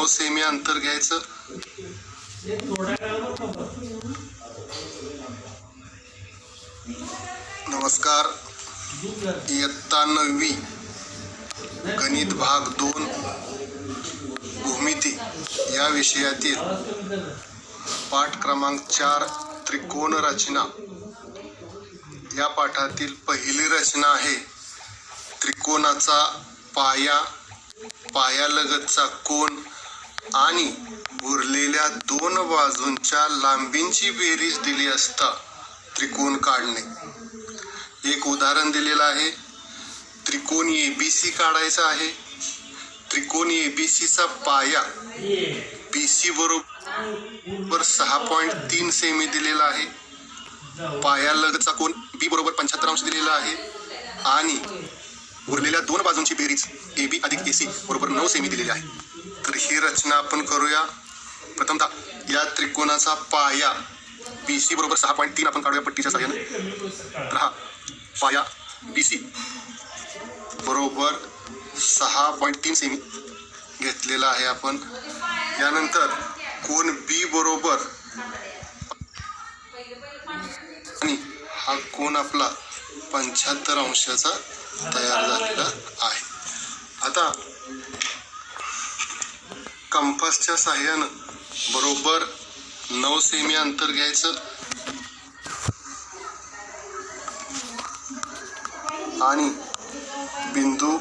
Semi अंतर घ्यायचं। नमस्कार, इयत्ता 9वी गणित भाग 2 भूमिती या विषयातील पाठ क्रमांक 4 त्रिकोण रचना या पाठातील पहिली रचना आहे त्रिकोणाचा पाया, पायालगतचा कोन आणि उरलेल्या दोन बाजूंच्या लांबींची बेरीज दिली असता त्रिकोण काढणे। एक उदाहरण दिलेलं आहे। त्रिकोण ABC काढायचा आहे। त्रिकोण ABCचा पाया BC बरोबर 6.3 सेमी दिलेला आहे। पायालगतचा कोन B बरोबर 75 अंश दिलेला आहे आणि उरलेल्या दोन बाजूंची बेरीज AB अधिक AC बरोबर 9 सेमी दिलेली आहे। तर ही रचना आपण करूया। प्रथमतः या त्रिकोणाचा पाया BC बरोबर 6.3 आपण काढूया पट्टीच्या सहाय्याने। तर हा पाया BC बरोबर 6.3 सेमी घेतलेला आहे आपण। यानंतर कोन B बरोबर आणि हा कोन आपला 75 अंशाचा तयार झालेला आहे। आता कंपासच्या सहाय्याने बरोबर 9 सेमी अंतर घ्यायचं आणि बिंदू